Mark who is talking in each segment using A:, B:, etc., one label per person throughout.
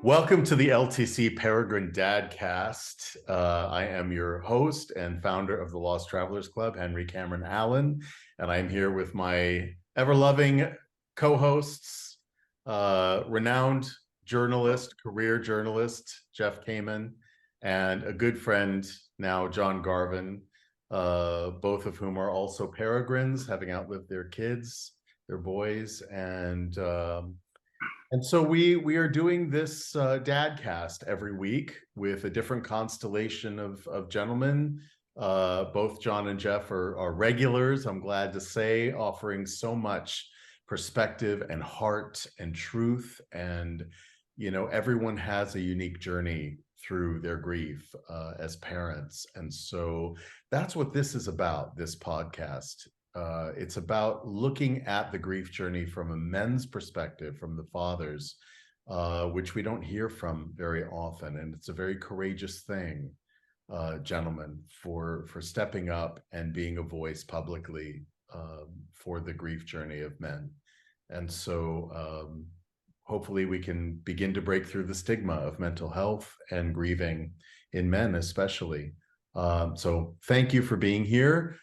A: Welcome to the LTC Peregrine DadCast. I am your host and founder of the Lost Travelers Club, Henry Cameron Allen, and I'm here with my ever-loving co-hosts, renowned journalist, career journalist, Jeff Kamen, and a good friend now, John Garvin, both of whom are also peregrines, having outlived their kids, their boys, and so we are doing this DadCast every week with a different constellation of gentlemen. Both John and Jeff are regulars, I'm glad to say, offering so much perspective and heart and truth. And, you know, everyone has a unique journey through their grief as parents. And so that's what this is about, this podcast. It's about looking at the grief journey from a men's perspective, from the fathers, which we don't hear from very often. And it's a very courageous thing, gentlemen, for stepping up and being a voice publicly for the grief journey of men. And so hopefully we can begin to break through the stigma of mental health and grieving in men, especially. So thank you for being here.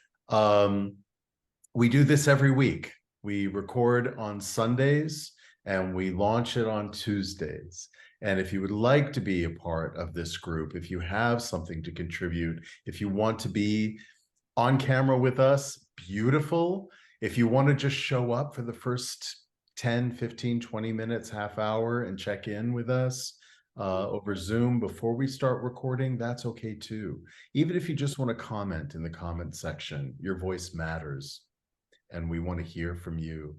A: We do this every week. We record on Sundays and we launch it on Tuesdays. And if you would like to be a part of this group, if you have something to contribute, if you want to be on camera with us, beautiful. If you want to just show up for the first 10, 15, 20 minutes, half hour and check in with us over Zoom before we start recording, that's okay too. Even if you just want to comment in the comment section, your voice matters. And we want to hear from you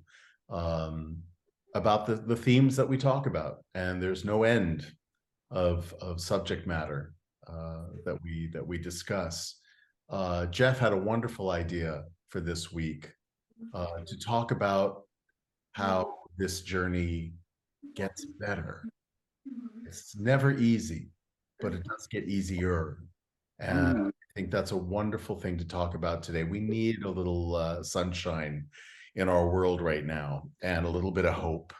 A: about the themes that we talk about. And there's no end of subject matter that we discuss. Jeff had a wonderful idea for this week to talk about how this journey gets better. It's never easy, but it does get easier. And I think that's a wonderful thing to talk about today. We need a little sunshine in our world right now and a little bit of hope.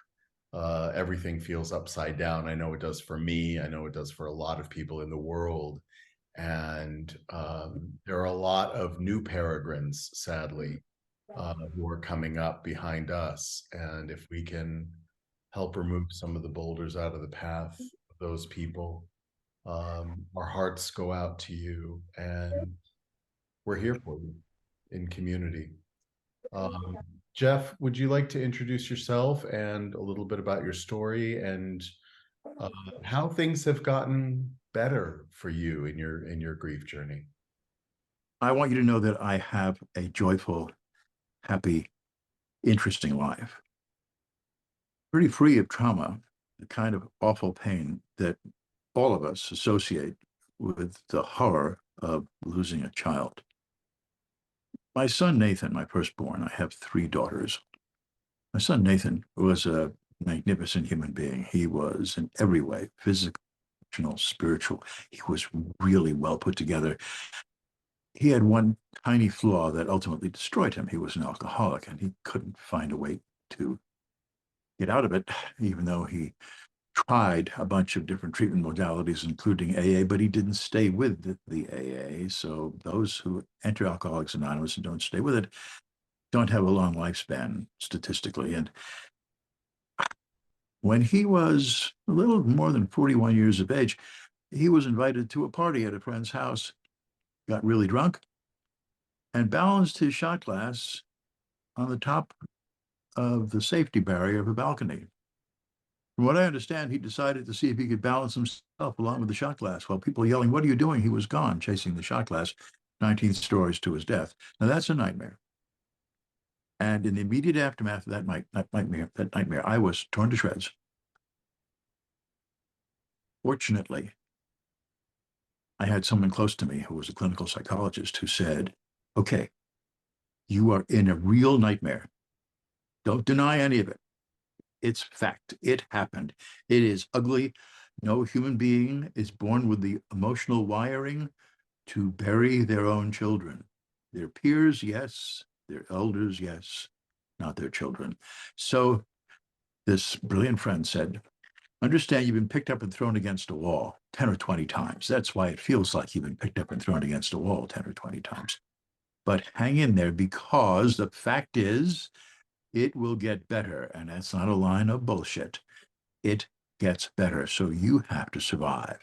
A: Everything feels upside down. I know it does for me. I know it does for a lot of people in the world. And there are a lot of new peregrines, sadly, who are coming up behind us. And if we can help remove some of the boulders out of the path of those people, our hearts go out to you, and we're here for you in community. Jeff, would you like to introduce yourself and a little bit about your story and how things have gotten better for you in your grief journey?
B: I want you to know that I have a joyful, happy, interesting life. Pretty free of trauma, the kind of awful pain that all of us associate with the horror of losing a child. My son, Nathan, my firstborn, I have 3 daughters. My son, Nathan, was a magnificent human being. He was in every way, physical, emotional, spiritual. He was really well put together. He had one tiny flaw that ultimately destroyed him. He was an alcoholic, and he couldn't find a way to get out of it, even though he tried a bunch of different treatment modalities, including AA, but he didn't stay with the AA. So those who enter Alcoholics Anonymous and don't stay with it don't have a long lifespan statistically. And when he was a little more than 41 years of age, he was invited to a party at a friend's house, got really drunk, and balanced his shot glass on the top of the safety barrier of a balcony. From what I understand, he decided to see if he could balance himself along with the shot glass. While people yelling, "What are you doing?" He was gone, chasing the shot glass 19 stories to his death. Now, that's a nightmare. And in the immediate aftermath of that nightmare, I was torn to shreds. Fortunately, I had someone close to me who was a clinical psychologist who said, "Okay, you are in a real nightmare. Don't deny any of it. It's fact. It happened. It is ugly. No human being is born with the emotional wiring to bury their own children. Their peers, yes. Their elders, yes. Not their children." So this brilliant friend said, Understand you've been picked up and thrown against a wall 10 or 20 times. That's why it feels like you've been picked up and thrown against a wall 10 or 20 times. But hang in there, because the fact is, it will get better. And that's not a line of bullshit. It gets better. So you have to survive.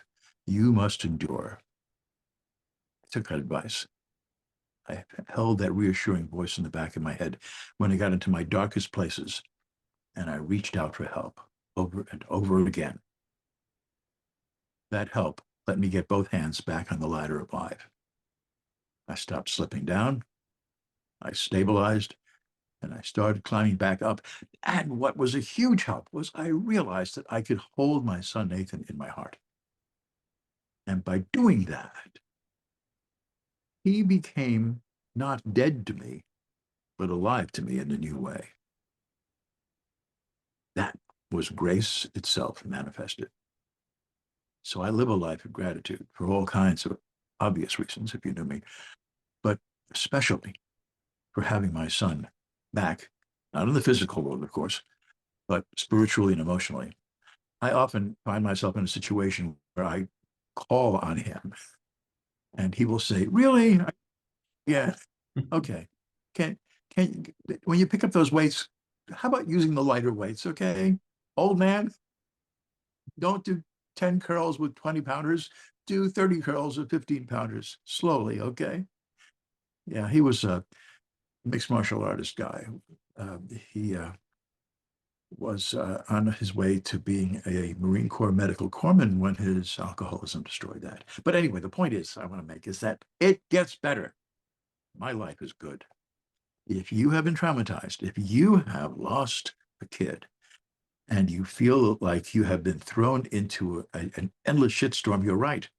B: You must endure. I took that advice. I held that reassuring voice in the back of my head when I got into my darkest places, and I reached out for help over and over again. That help let me get both hands back on the ladder of life. I stopped slipping down. I stabilized, and I started climbing back up. And what was a huge help was I realized that I could hold my son Nathan in my heart. And by doing that, he became not dead to me, but alive to me in a new way. That was grace itself manifested. So I live a life of gratitude for all kinds of obvious reasons, if you knew me, but especially for having my son back, not in the physical world, of course, but spiritually and emotionally. I often find myself in a situation where I call on him and he will say, really? Yeah, okay. Can, when you pick up those weights, how about using the lighter weights, okay? Old man, don't do 10 curls with 20 pounders. Do 30 curls with 15 pounders slowly, okay? Yeah, he was a mixed martial artist guy. He was on his way to being a Marine Corps medical corpsman when his alcoholism destroyed that. But anyway, the point is I want to make is that it gets better. My life is good. If you have been traumatized, if you have lost a kid, and you feel like you have been thrown into an endless shitstorm, you're right.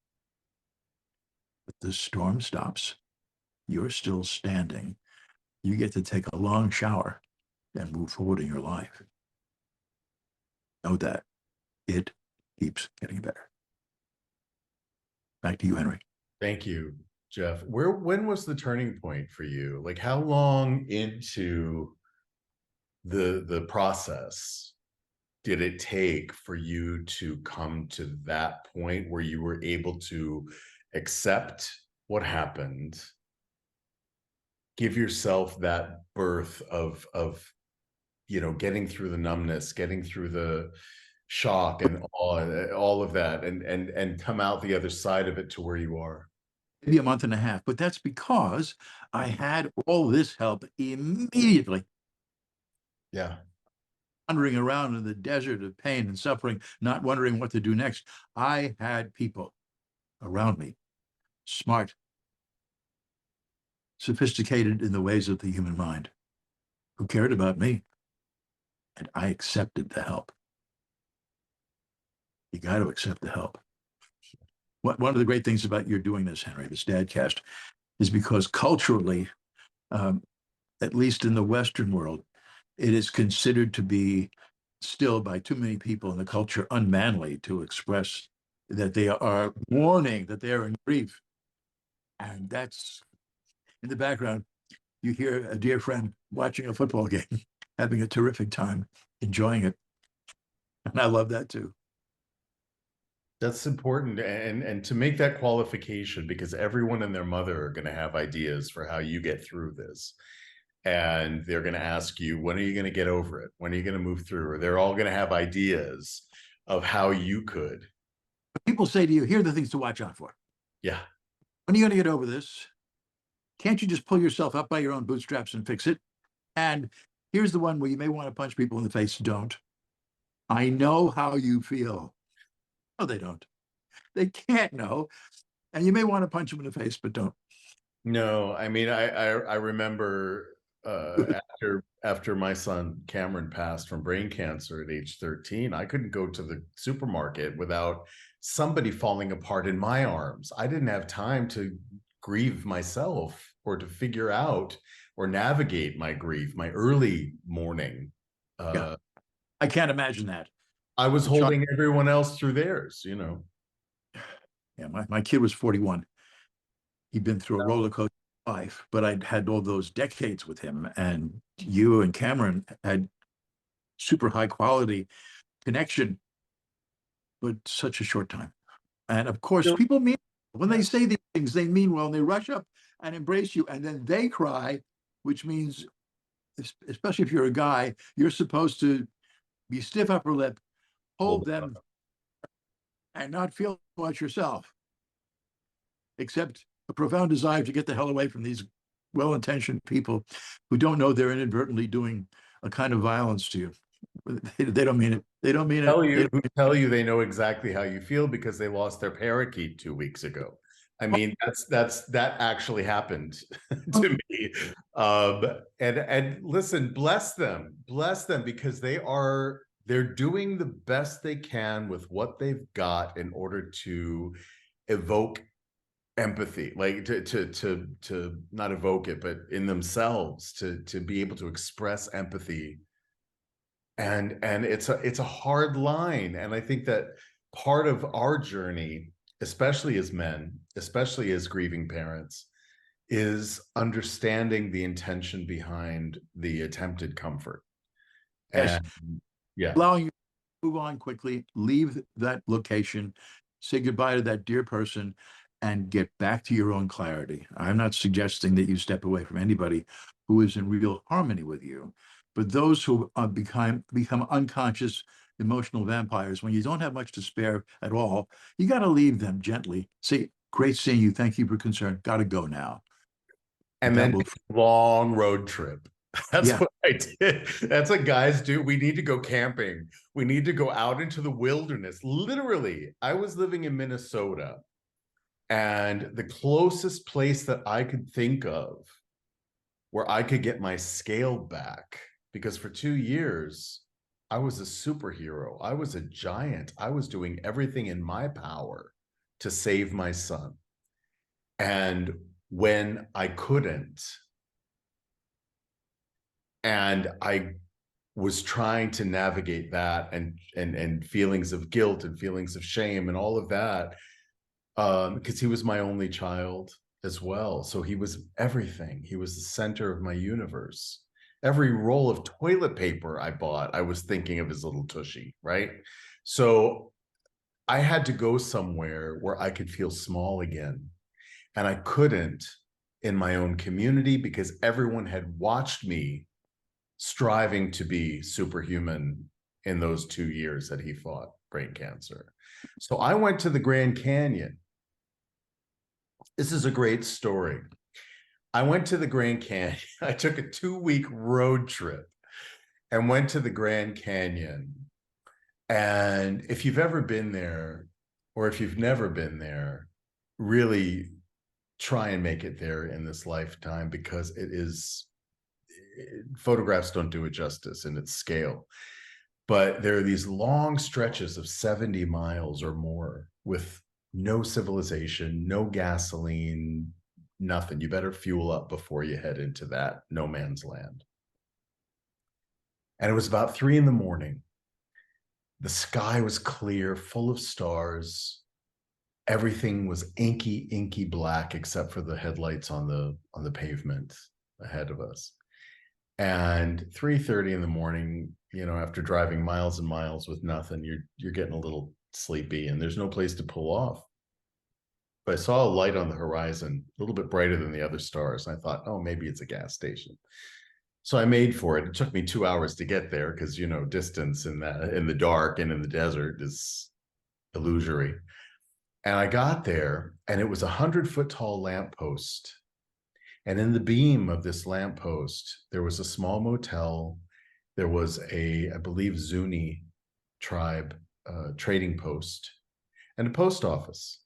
B: But the storm stops. You're still standing. You get to take a long shower and move forward in your life. Know that it keeps getting better. Back to you, Henry.
A: Thank you, Jeff. When was the turning point for you? Like, how long into the process did it take for you to come to that point where you were able to accept what happened, give yourself that birth of getting through the numbness, getting through the shock and all of that, and come out the other side of it to where you are?
B: Maybe a month and a half, but that's because I had all this help immediately.
A: Yeah.
B: Wandering around in the desert of pain and suffering, not wondering what to do next. I had people around me, smart, sophisticated in the ways of the human mind, who cared about me, and I accepted the help. You got to accept the help. One of the great things about your doing this, Henry, this Dadcast, is because culturally, um, at least in the Western world, it is considered to be still by too many people in the culture unmanly to express that they are mourning, that they are in grief. And that's in the background. You hear a dear friend watching a football game, having a terrific time, enjoying it. And I love that too.
A: That's important, and to make that qualification, because everyone and their mother are going to have ideas for how you get through this. And they're going to ask you, when are you going to get over it? When are you going to move through? Or they're all going to have ideas of how you could.
B: People say to you, here are the things to watch out for.
A: Yeah.
B: When are you going to get over this? Can't you just pull yourself up by your own bootstraps and fix it? And here's the one where you may want to punch people in the face. Don't. I know how you feel. No, they don't. They can't know. And you may want to punch them in the face, but don't.
A: No, I mean, I remember after my son Cameron passed from brain cancer at age 13, I couldn't go to the supermarket without somebody falling apart in my arms. I didn't have time to grieve myself or to figure out or navigate my grief, my early mourning.
B: Yeah, I can't imagine that.
A: I was
B: The child,
A: holding everyone else through theirs.
B: yeah, my kid was 41. He'd been through a roller coaster life, but I'd had all those decades with him. And you and Cameron had super high quality connection. but such a short time. And of course, people mean when they say these things, they mean well, and they rush up and embrace you, and then they cry, which means, especially if you're a guy, you're supposed to be stiff upper lip, hold them, and not feel much yourself, except a profound desire to get the hell away from these well-intentioned people who don't know they're inadvertently doing a kind of violence to you. They don't mean it. They don't mean it.
A: Who tell you they know exactly how you feel because they lost their parakeet 2 weeks ago. I mean, that actually happened to me. And listen, bless them because they're doing the best they can with what they've got in order to evoke empathy, like to not evoke it, but in themselves to be able to express empathy. And it's a hard line. And I think that part of our journey, especially as men, especially as grieving parents, is understanding the intention behind the attempted comfort.
B: Yes.
A: And yeah.
B: Allowing you to move on quickly, leave that location, say goodbye to that dear person, and get back to your own clarity. I'm not suggesting that you step away from anybody who is in real harmony with you, but those who become unconscious emotional vampires, when you don't have much to spare at all, you got to leave them gently. Say, great seeing you. Thank you for concern. Got to go now.
A: And then long road trip. That's what I did. That's what guys do. We need to go camping. We need to go out into the wilderness. Literally, I was living in Minnesota, and the closest place that I could think of where I could get my scale back, because for 2 years, I was a superhero. I was a giant. I was doing everything in my power to save my son. And when I couldn't, and I was trying to navigate that and feelings of guilt and feelings of shame and all of that, because he was my only child as well. So he was everything. He was the center of my universe. Every roll of toilet paper I bought, I was thinking of his little tushy, right? So I had to go somewhere where I could feel small again. And I couldn't in my own community because everyone had watched me striving to be superhuman in those 2 years that he fought brain cancer. So I went to the Grand Canyon. This is a great story. I went to the Grand Canyon. I took a 2-week road trip and went to the Grand Canyon. And if you've ever been there, or if you've never been there, really try and make it there in this lifetime, because photographs don't do it justice in its scale. But there are these long stretches of 70 miles or more with no civilization, no gasoline, nothing. You better fuel up before you head into that no man's land. And it was about 3 a.m. The sky was clear, full of stars. Everything was inky black except for the headlights on the pavement ahead of us. And 3:30 a.m, you know, after driving miles and miles with nothing, you're getting a little sleepy and there's no place to pull off. But I saw a light on the horizon, a little bit brighter than the other stars. And I thought, oh, maybe it's a gas station. So I made for it. It took me 2 hours to get there because, you know, distance in the dark and in the desert is illusory. And I got there, and it was 100-foot tall lamppost. And in the beam of this lamppost, there was a small motel. There was I believe, Zuni tribe trading post and a post office.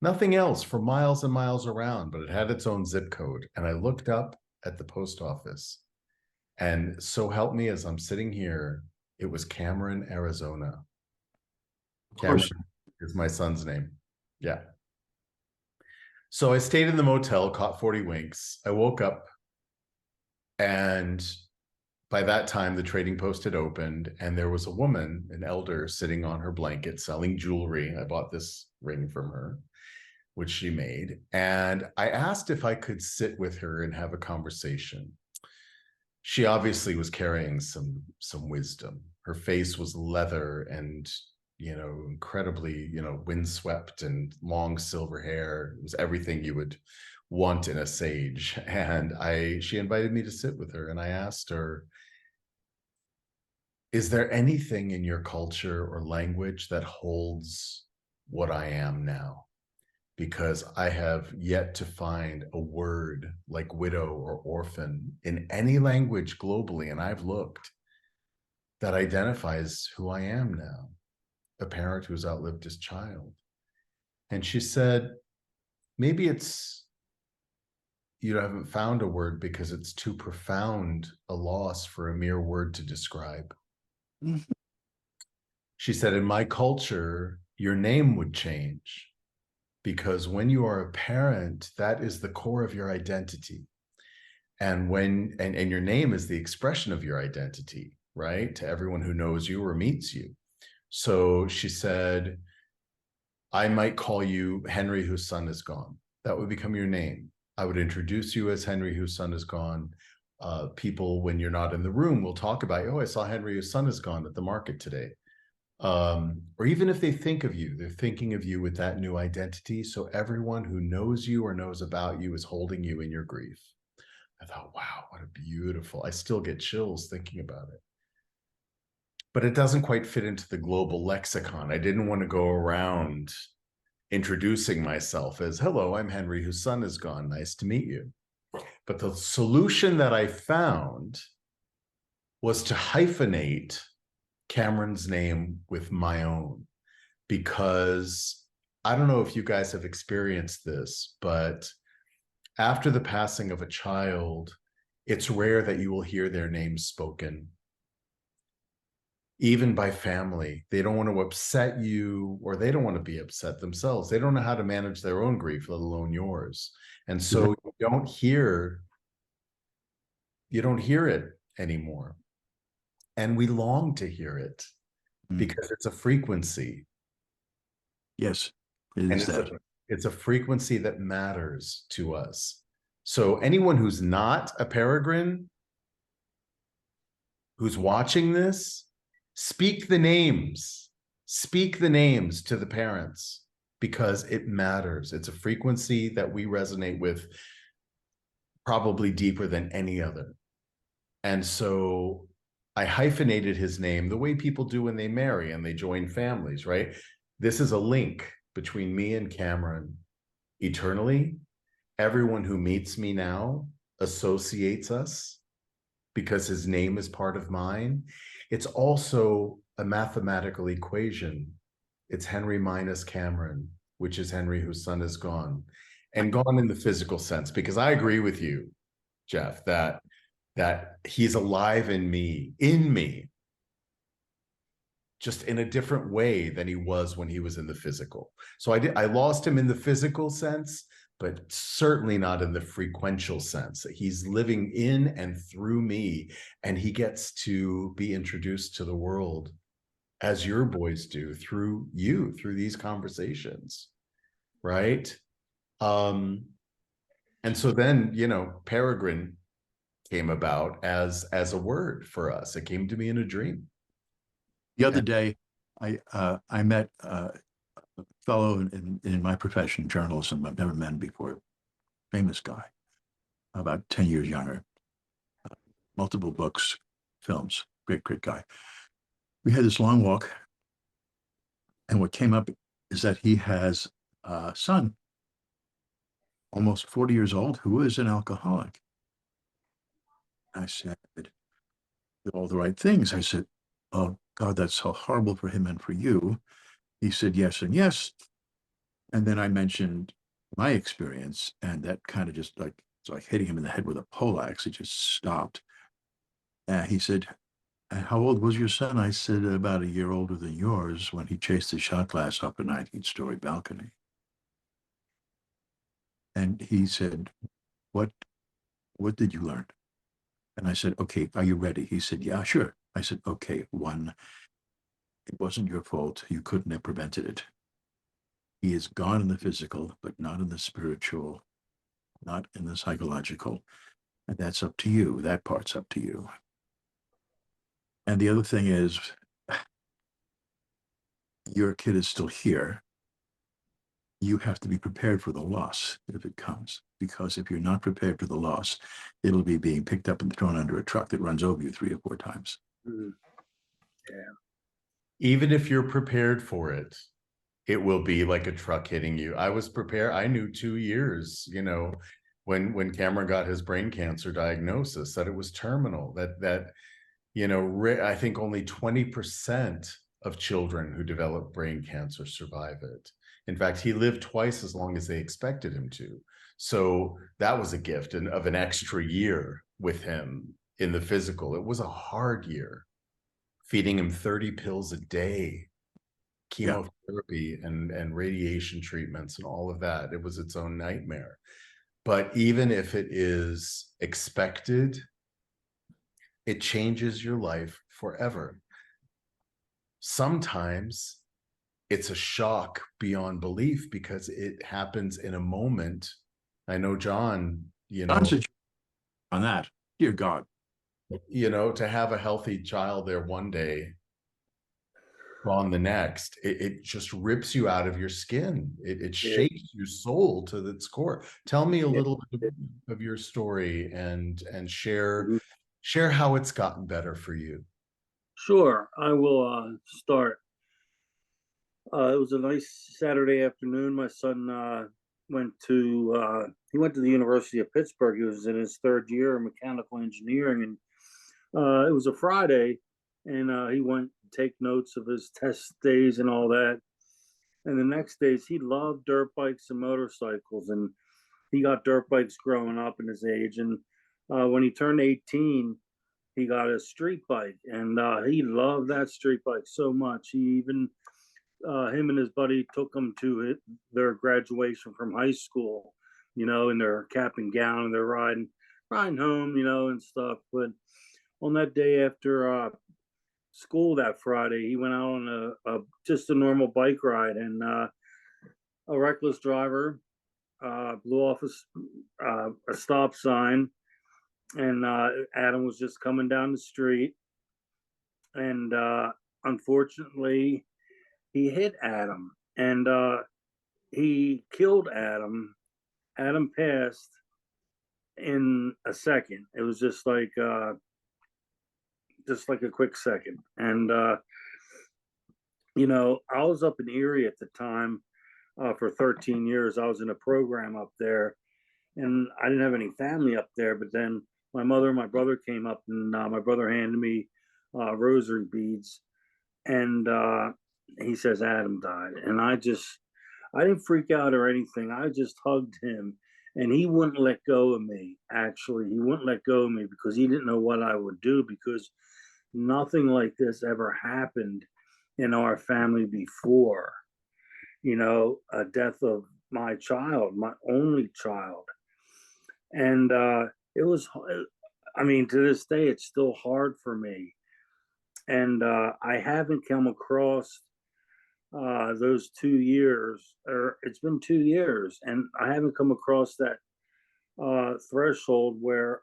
A: Nothing else for miles and miles around, but it had its own zip code. And I looked up at the post office, and so help me, as I'm sitting here, it was Cameron, Arizona. Cameron is my son's name. Yeah. So I stayed in the motel, caught 40 winks. I woke up, and by that time, the trading post had opened, and there was a woman, an elder, sitting on her blanket selling jewelry. I bought this ring from her, which she made. And I asked if I could sit with her and have a conversation. She obviously was carrying some wisdom. Her face was leather and incredibly, windswept and long silver hair. It was everything you would want in a sage. And she invited me to sit with her, and I asked her, is there anything in your culture or language that holds what I am now? Because I have yet to find a word like widow or orphan in any language globally, and I've looked, that identifies who I am now, a parent who's outlived his child. And she said, maybe it's, you haven't found a word because it's too profound a loss for a mere word to describe.
B: Mhm.
A: She said, in my culture, your name would change, because when you are a parent, that is the core of your identity. And and your name is the expression of your identity, right? To everyone who knows you or meets you. So she said, I might call you Henry, whose son is gone. That would become your name. I would introduce you as Henry, whose son is gone. People, when you're not in the room, will talk about, oh, I saw Henry, whose son is gone at the market today. Or even if they think of you, they're thinking of you with that new identity. So everyone who knows you or knows about you is holding you in your grief. I thought, wow, what a beautiful, I still get chills thinking about it. But it doesn't quite fit into the global lexicon. I didn't want to go around introducing myself as, hello, I'm Henry, whose son is gone. Nice to meet you. But the solution that I found was to hyphenate Cameron's name with my own, because I don't know if you guys have experienced this, but after the passing of a child, it's rare that you will hear their name spoken, even by family. They don't want to upset you, or they don't want to be upset themselves. They don't know how to manage their own grief, let alone yours. And so you don't hear it anymore. And we long to hear it because it's a frequency.
B: Yes, it
A: And
B: is that.
A: it's a frequency that matters to us. So anyone who's not a peregrine, who's watching this, speak the names to the parents, because it matters. It's a frequency that we resonate with probably deeper than any other. And so I hyphenated his name the way people do when they marry and they join families, right? This is a link between me and Cameron eternally. Everyone who meets me now associates us because his name is part of mine. It's also a mathematical equation. It's Henry minus Cameron, which is Henry, whose son is gone. And gone in the physical sense, because I agree with you, Jeff, that he's alive in me, just in a different way than he was when he was in the physical. So I lost him in the physical sense, but certainly not in the frequential sense. He's living in and through me, and he gets to be introduced to the world as your boys do, through you, through these conversations, right? And so then, Peregrine came about as a word for us. It came to me in a dream.
B: The other day, I met a fellow in my profession, journalism, I've never met him before, famous guy, about 10 years younger, multiple books, films, great guy. We had this long walk, and what came up is that he has a son, almost 40 years old, who is an alcoholic. I said, all the right things. I said, oh, God, that's so horrible for him and for you. He said, yes and yes. And then I mentioned my experience, and that kind of just it's like hitting him in the head with a poleaxe. He just stopped. He said, how old was your son? I said, about a year older than yours, when he chased the shot glass up a 19-story balcony. And he said, what did you learn? And I said, okay, are you ready? He said, yeah, sure. I said, okay, 1, it wasn't your fault. You couldn't have prevented it. He is gone in the physical, but not in the spiritual, not in the psychological. And that's up to you. That part's up to you. And the other thing is, your kid is still here, you have to be prepared for the loss if it comes. Because if you're not prepared for the loss, it'll be being picked up and thrown under a truck that runs over you 3 or 4 times.
C: Mhm. Yeah.
A: Even if you're prepared for it, it will be like a truck hitting you. I was prepared. I knew 2 years, when Cameron got his brain cancer diagnosis, that it was terminal, that I think only 20% of children who develop brain cancer survive it. In fact, he lived twice as long as they expected him to. So that was a gift of an extra year with him in the physical. It was a hard year, feeding him 30 pills a day, chemotherapy and radiation treatments and all of that. It was its own nightmare. But even if it is expected, it changes your life forever. Sometimes it's a shock beyond belief because it happens in a moment. I know John,
B: On that, dear God.
A: To have a healthy child there one day, gone the next, it just rips you out of your skin. It shakes your soul to its core. Tell me a little bit of your story and share how it's gotten better for you.
C: Sure, I will start. It was a nice Saturday afternoon. My son went to the University of Pittsburgh. He was in his 3rd year of mechanical engineering, and it was a Friday, and he went to take notes of his test days and all that. And the next days, he loved dirt bikes and motorcycles, and he got dirt bikes growing up in his age. And when he turned 18, he got a street bike, and he loved that street bike so much. He even him and his buddy took him to their graduation from high school, in their cap and gown, and they're riding home, and stuff. But on that day after school that Friday, he went out on just a normal bike ride, and a reckless driver blew off a stop sign, and Adam was just coming down the street, and unfortunately, he hit Adam, and he killed Adam. Adam passed in a second. It was just like a quick second. And I was up in Erie at the time for 13 years. I was in a program up there, and I didn't have any family up there. But then my mother and my brother came up, and my brother handed me rosary beads, and he says Adam died. And I didn't freak out or anything. I just hugged him, and he wouldn't let go of me. Actually, he wouldn't let go of me because he didn't know what I would do, because nothing like this ever happened in our family before. A death of my child, my only child. And it was, to this day, it's still hard for me. And I haven't come across those 2 years, or it's been 2 years, and I haven't come across that threshold where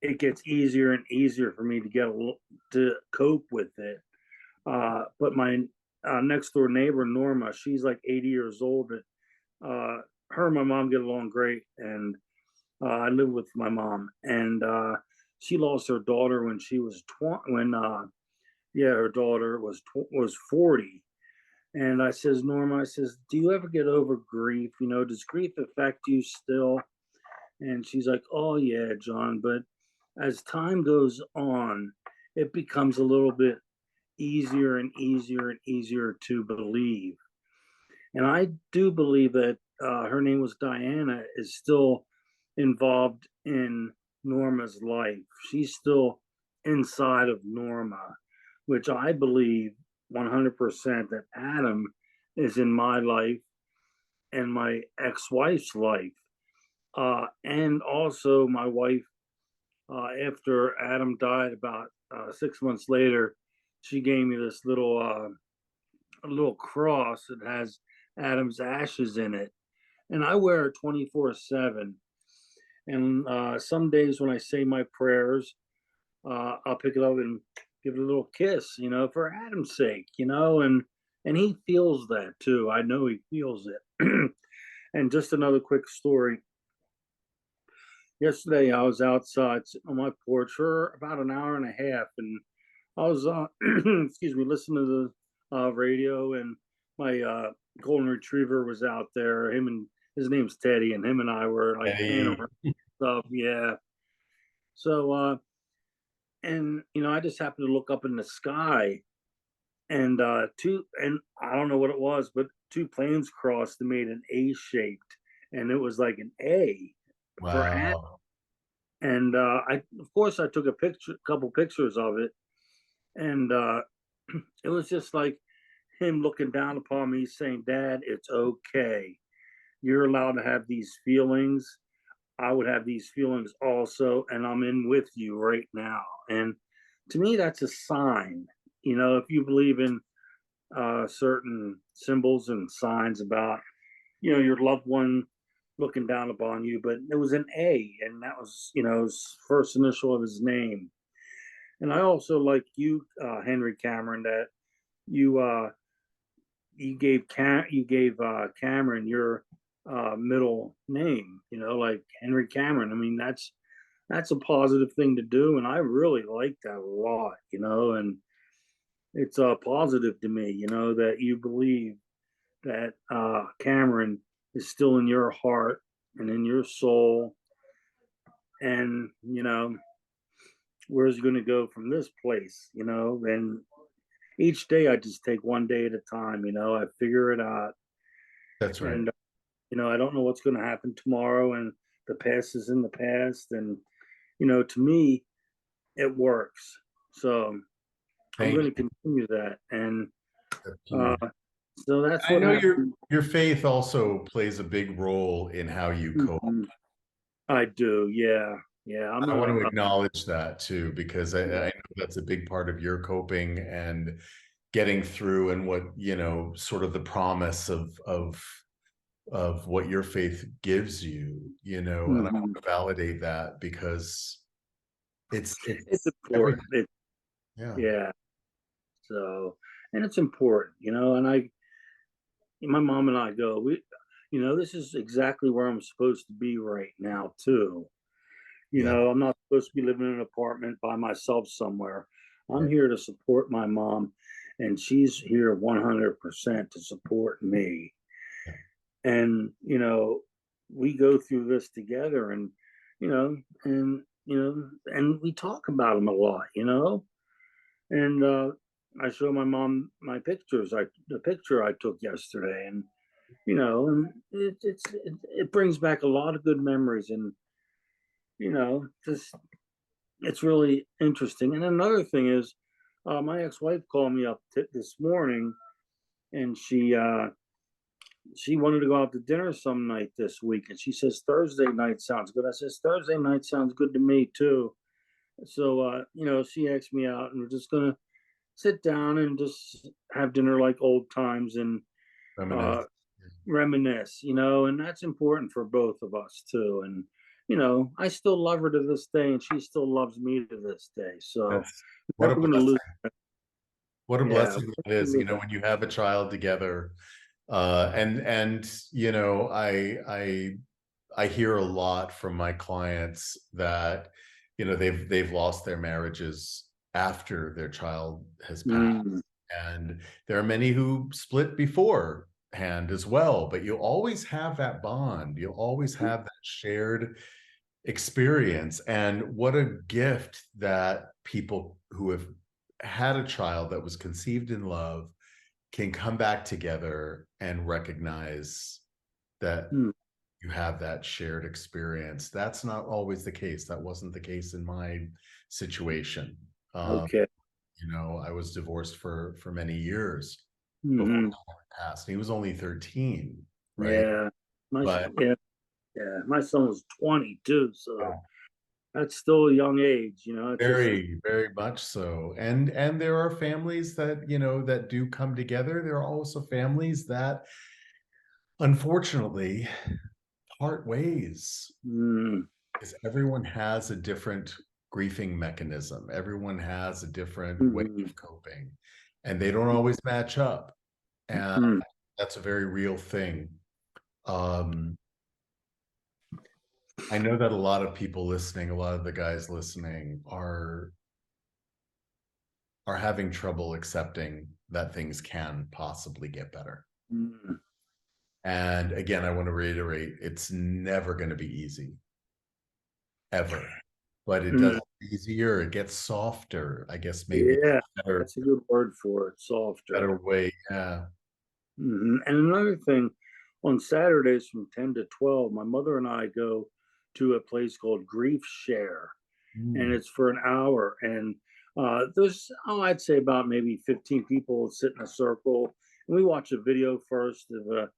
C: it gets easier and easier for me to cope with it. But my next door neighbor, Norma, she's like 80 years old. Her and my mom get along great, and I live with my mom, and she lost her daughter when she was her daughter was 40. And I says, Norma, do you ever get over grief? Does grief affect you still? And she's like, oh yeah, John, but as time goes on, it becomes a little bit easier and easier and easier to believe. And I do believe that her name was Diana, is still involved in Norma's life. She's still inside of Norma, which I believe 100% that Adam is in my life and my ex-wife's life. And also my wife, after Adam died, about 6 months later, she gave me this little cross that has Adam's ashes in it. And I wear it 24/7. And some days when I say my prayers, I'll pick it up and give it a little kiss, for Adam's sake, and he feels that too. I know he feels it. And just another quick story. Yesterday, I was outside sitting on my porch for about an hour and a half, and I was, excuse me, listening to the radio, and my golden retriever was out there. His name's Teddy, and him and I were like playing
A: Hey,
C: around and stuff. Yeah. So, and I just happened to look up in the sky, and and I don't know what it was, but two planes crossed and made an A shaped, and it was like an A for Adam.
A: wow.
C: And of course, I took couple pictures of it, and it was just like him looking down upon me, saying, "Dad, it's okay. You're allowed to have these feelings. I would have these feelings also, and I'm in with you right now." And to me, that's a sign. If you believe in certain symbols and signs about, your loved one looking down upon you, but it was an A, and that was, his first initial of his name. And I also like you, Henry Cameron, that you you gave Cameron your middle name. Like Henry Cameron. I mean, that's a positive thing to do, and I really like that a lot. And it's positive to me. That you believe that Cameron is still in your heart and in your soul, and where's he going to go from this place. And each day I just take one day at a time. I figure it out,
A: That's right.
C: and I don't know what's going to happen tomorrow, and the past is in the past, and to me it works. So I'm
A: Thank
C: going to continue that, and
A: you.
C: so that's
A: I
C: what
A: know
C: happened.
A: your faith also plays a big role in how you cope.
C: Mhm. I do, yeah, yeah.
A: I want to acknowledge that too, because I know that's a big part of your coping and getting through, and what, sort of the promise of what your faith gives you, and I want
C: Mhm.
A: to validate that, because
C: It's
A: it's
C: important.
A: everything. Yeah,
C: Yeah. So, and it's important, and my mom and I go, this is exactly where I'm supposed to be right now too.
A: yeah,
C: I'm not supposed to be living in an apartment by myself somewhere. I'm
A: right.
C: here to support my mom, and she's here 100% to support me.
A: Yeah.
C: And, we go through this together, and, and we talk about them a lot, and I show my mom my pictures, the picture I took yesterday, and and it brings back a lot of good memories, and just it's really interesting. And another thing is, my ex-wife called me up this morning, and she wanted to go out to dinner some night this week, and she says Thursday night sounds good. I says Thursday night sounds good to me too. So she asked me out, and we're just gonna sit down and just have dinner like old times, and uh,
A: Reminisce.
C: reminisce, and that's important for both of us too. And I still love her to this day, and she still loves me to this day. So
A: That's what a
C: never going to
A: blessing.
C: lose.
A: What a
C: Yeah,
A: blessing it is, when you have a child together. And I hear a lot from my clients that, they've lost their marriages after their child has passed.
C: mm,
A: And there are many who split beforehand as well, but you always have that bond. You always have that shared experience. And what a gift that people who have had a child that was conceived in love can come back together and recognize that
C: mm,
A: you have that shared experience. That's not always the case. That wasn't the case in my situation. Um,
C: okay.
A: I was divorced for many years before
C: Hmm.
A: he passed. He was only 13, right?
C: Yeah,
A: But
C: yeah, yeah. My son was 22, so that's still a young age. It's just
A: very, very much so. And there are families that, that do come together. There are also families that unfortunately part ways,
C: mm,
A: because everyone has a different grieving mechanism. Everyone has a different way
C: Mhm.
A: of coping, and they don't always match up. And
C: Mhm.
A: that's a very real thing. I know that a lot of people listening, a lot of the guys listening are having trouble accepting that things can possibly get better.
C: Mhm.
A: And again, I want to reiterate, it's never going to be easy, ever. But it does easier, it gets softer, I guess maybe
C: Yeah,
A: better,
C: that's a good word for it,
A: better
C: softer.
A: way. Yeah.
C: And another thing, on Saturdays from 10 to 12, my mother and I go to a place called Grief Share, and
A: Mm.
C: it's for an hour. And there's, I'd say about maybe 15 people sit in a circle, and we watch a video first of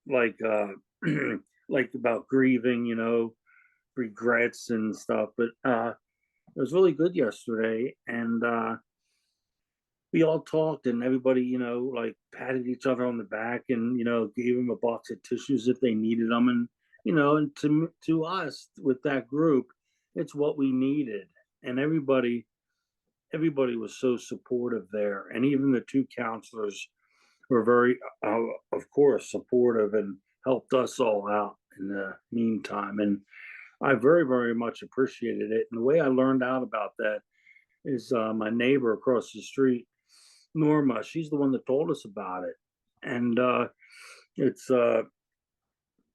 C: like like about grieving, regrets and stuff. But it was really good yesterday, and we all talked, and everybody, like patted each other on the back, and gave them a box of tissues if they needed them, and and to us with that group, it's what we needed, and everybody was so supportive there, and even the two counselors were very, of course, supportive and helped us all out in the meantime, and I very, very much appreciated it. And the way I learned out about that is my neighbor across the street, Norma. She's the one that told us about it, and it's uh,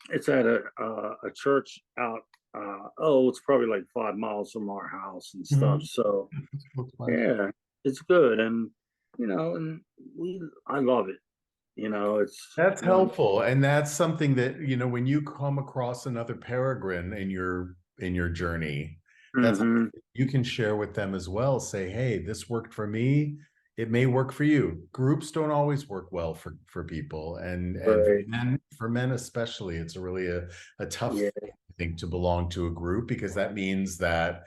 C: it's at a church out. It's probably like 5 miles from our house and stuff.
A: Mhm.
C: So yeah, it's good, and and I love it. It's
A: That's
C: one.
A: helpful. And that's something that, when you come across another peregrine in your journey, that's
C: Hmm.
A: something you can share with them as well. Say, hey, this worked for me. It may work for you. Groups don't always work well for people. And
C: Right.
A: for men especially, it's really a tough
C: Yeah.
A: thing, I think, to belong to a group, because that means that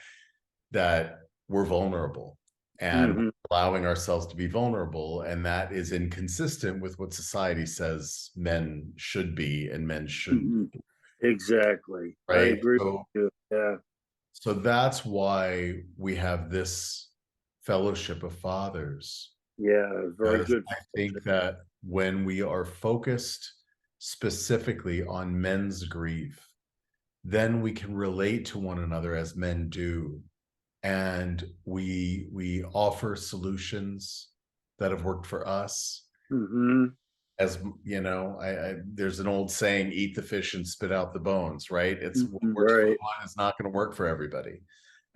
A: we're vulnerable, and
C: Hmm.
A: allowing ourselves to be vulnerable, and that is inconsistent with what society says men should be and men shouldn't,
C: Hmm. Exactly. I
A: right?
C: agree
A: So
C: with you. Yeah.
A: that's why we have this fellowship of fathers,
C: Yeah. Very
A: because
C: good.
A: I think that when we are focused specifically on men's grief, then we can relate to one another as men do, and we offer solutions that have worked for us.
C: Hmm.
A: As you know, there's an old saying, eat the fish and spit out the bones, right? It's what works for
C: Right.
A: one is not going to work for everybody.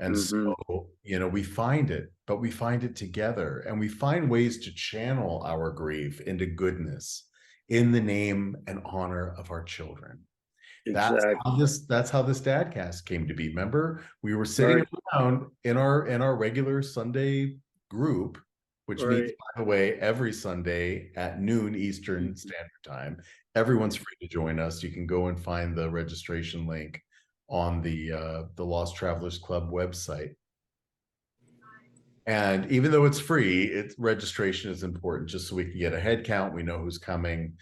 A: And
C: Hmm.
A: so, we find it, but we find it together, and we find ways to channel our grief into goodness in the name and honor of our children. That's
C: Exactly.
A: how this dadcast came to be. Remember, we were sitting
C: Right.
A: around in our regular Sunday group, which meets,
C: Right.
A: by the way, every Sunday at noon Eastern Standard Time. Everyone's free to join us. You can go and find the registration link on the Lost Travelers Club website. And even though it's free, registration is important, just so we can get a head count. We know who's coming.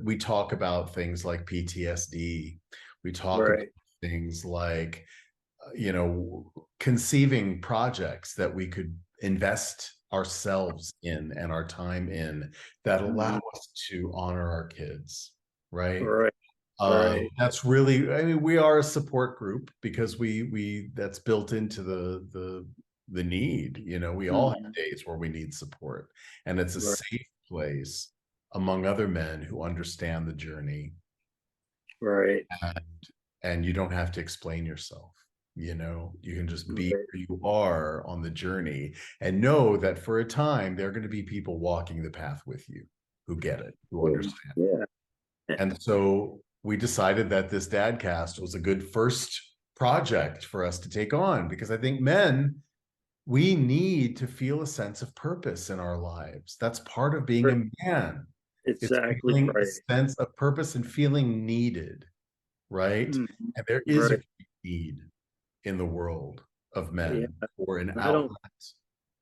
A: We talk about things like PTSD. We talk about
C: Right.
A: things like, conceiving projects that we could invest ourselves in and our time in, that allow
C: Mhm.
A: us to honor our kids, right?
C: Right. Right.
A: That's really, I mean, we are a support group, because we that's built into the need. We all have
C: Mhm.
A: days where we need support, and it's a
C: Right.
A: safe place among other men who understand the journey,
C: Right.
A: and you don't have to explain yourself. You can just be
C: Right.
A: where you are on the journey, and know that for a time there are going to be people walking the path with you who get it, who understand.
C: Yeah.
A: And so we decided that this dadcast was a good first project for us to take on, because I think men, we need to feel a sense of purpose in our lives. That's part of being
C: Right.
A: a man. It's
C: Exactly
A: feeling a
C: right.
A: sense of purpose and feeling needed, right?
C: Mhm.
A: And there is a
C: Right.
A: great need in the world of
C: Yeah.
A: men for an
C: I don't
A: outlet.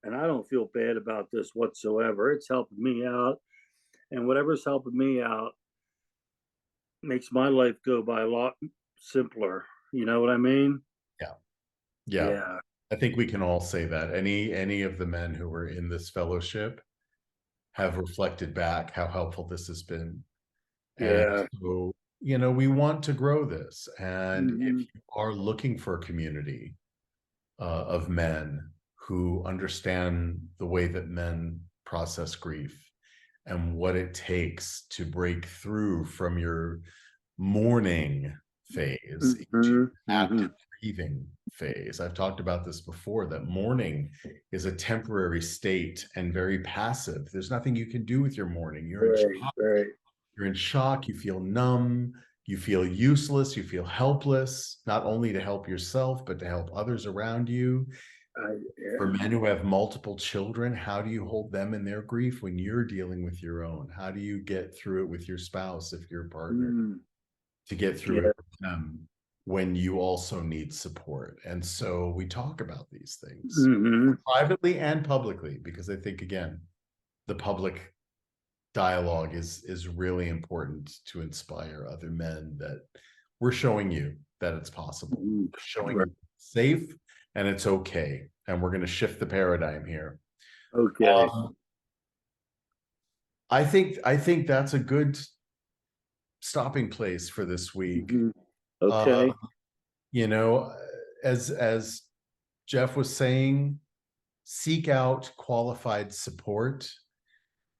C: and I don't feel bad about this whatsoever. It's helping me out, and whatever's helping me out makes my life go by a lot simpler. You know what I mean?
A: Yeah. Yeah.
C: Yeah.
A: I think we can all say that. Any of the men who were in this fellowship have reflected back how helpful this has been. And
C: Yeah.
A: so, we want to grow this. And if
C: Mhm.
A: you are looking for a community of men who understand the way that men process grief and what it takes to break through from your mourning phase into
C: Mhm.
A: active
C: Mhm.
A: grieving phase. I've talked about this before, that mourning is a temporary state and very passive. There's nothing you can do with your mourning.
C: Right. Right.
A: You're in shock, you feel numb, you feel useless, you feel helpless, not only to help yourself, but to help others around you. For
C: Yeah.
A: men who have multiple children, how do you hold them in their grief when you're dealing with your own? How do you get through it with your spouse if you're a partner?
C: Mm.
A: To get through
C: Yeah.
A: it with them when you also need support. And so we talk about these things
C: Mhm.
A: privately and publicly, because I think, again, the public dialogue is really important to inspire other men that we're showing you that it's possible,
C: Mhm.
A: showing
C: Right.
A: you it's safe and it's okay. And we're going to shift the paradigm here.
C: Okay.
A: I think that's a good stopping place for this week.
C: Mhm.
A: Uh,
C: Okay.
A: you know, as Jeff was saying, seek out qualified support.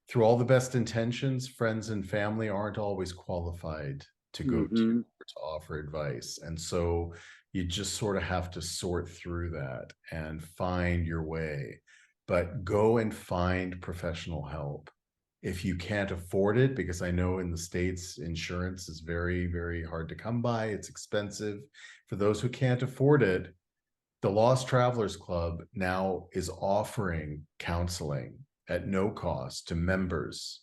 A: Through all the best intentions, friends and family aren't always qualified to go
C: Mhm.
A: to offer advice. And so you just sort of have to sort through that and find your way. But go and find professional help. If you can't afford it, because I know in the States, insurance is very, very hard to come by, it's expensive. For those who can't afford it, the Lost Travelers Club now is offering counseling at no cost to members.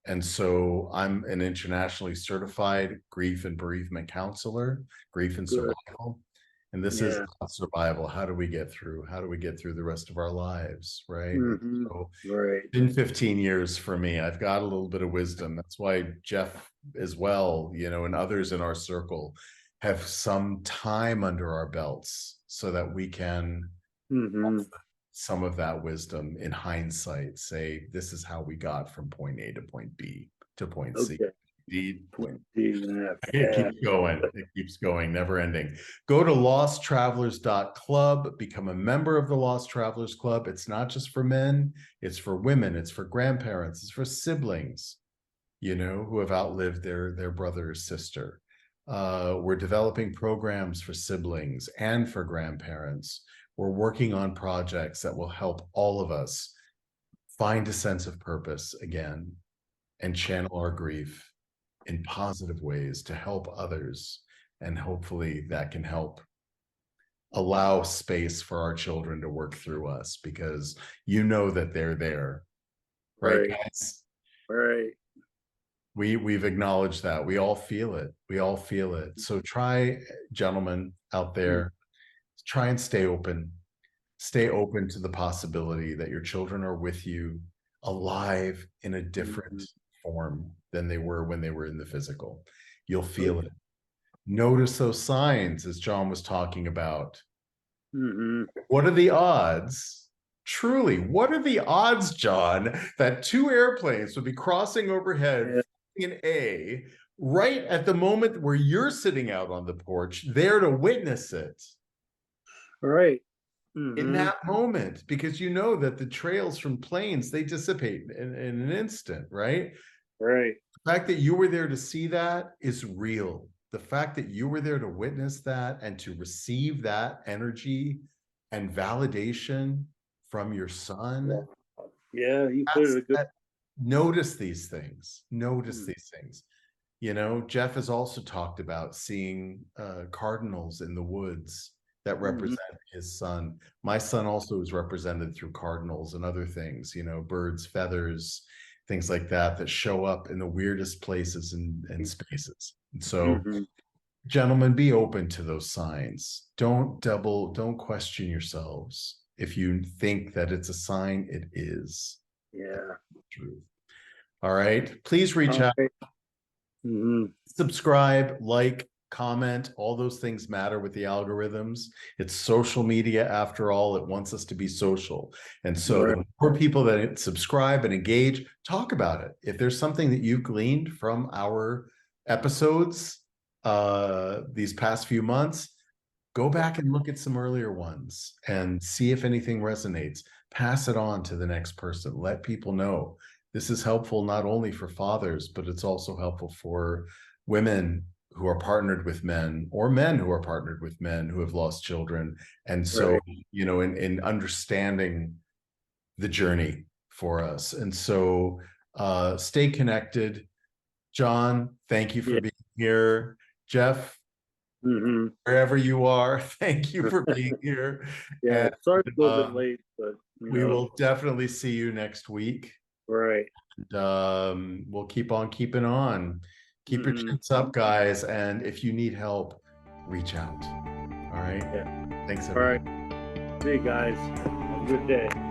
A: And so I'm an internationally certified grief and bereavement counselor, grief and
C: Good.
A: survival. And this is
C: Yeah.
A: not survival. How do we get through? How do we get through the rest of our lives? Right.
C: Mhm.
A: So
C: Right.
A: been 15 years for me. I've got a little bit of wisdom. That's why Jeff as well, and others in our circle have some time under our belts so that we can
C: Mhm.
A: some of that wisdom in hindsight say this is how we got from point A to point B to point C.
C: Okay.
A: D, point.
C: D and F.
A: It
C: Yeah.
A: keeps going. It keeps going, never ending. Go to losttravelers.club, become a member of the Lost Travelers Club. It's not just for men, it's for women, it's for grandparents, it's for siblings, who have outlived their brother or sister. We're developing programs for siblings and for grandparents. We're working on projects that will help all of us find a sense of purpose again and channel our grief in positive ways to help others. And hopefully that can help allow space for our children to work through us, because that they're there, right,
C: Right.
A: guys?
C: Right.
A: We've acknowledged that. We all feel it. We all feel it. So try, gentlemen out there, try and stay open. Stay open to the possibility that your children are with you, alive in a different
C: Mhm.
A: form than they were when they were in the physical. You'll feel
C: Okay.
A: it. Notice those signs, as John was talking about.
C: Mhm.
A: What are the odds? Truly, what are the odds, John, that two airplanes would be crossing overhead
C: Yeah.
A: in A right at the moment where you're sitting out on the porch there to witness it?
C: Right.
A: In
C: Mhm.
A: that moment, because you know that the trails from planes, they dissipate in an instant, right?
C: Right.
A: The fact that you were there to see that is real. The fact that you were there to witness that and to receive that energy and validation from your son,
C: Yeah. You put it a good.
A: notice these things. Notice
C: Mm.
A: these things. Jeff has also talked about seeing cardinals in the woods that
C: Mhm.
A: represent his son. My son also is represented through cardinals and other things, birds, feathers, things like that, that show up in the weirdest places and spaces. And so,
C: Mhm.
A: gentlemen, be open to those signs. Don't question yourselves. If you think that it's a sign, it is
C: Yeah.
A: truth. All right. Please reach
C: All
A: out,
C: right. Mhm.
A: subscribe, like, comment, all those things matter with the algorithms. It's social media after all. It wants us to be social. And so
C: Right.
A: the more people that subscribe and engage, talk about it. If there's something that you've gleaned from our episodes these past few months, go back and look at some earlier ones and see if anything resonates. Pass it on to the next person. Let people know. This is helpful not only for fathers, but it's also helpful for women who are partnered with men, or men who are partnered with men who have lost children. And so,
C: Right.
A: you know, in understanding the journey for us. And so stay connected. John, thank you for
C: Yeah.
A: being here. Jeff,
C: Hmm.
A: wherever you are, thank you for being here.
C: Yeah.
A: And
C: Sorry it's a little bit late, but
A: we will definitely see you next week.
C: Right.
A: We'll keep on keeping on. Keep your
C: Mhm.
A: chins up, guys. And if you need help, reach out. All right.
C: Yeah.
A: Thanks,
C: All
A: everyone.
C: right. See you guys. Have a good day.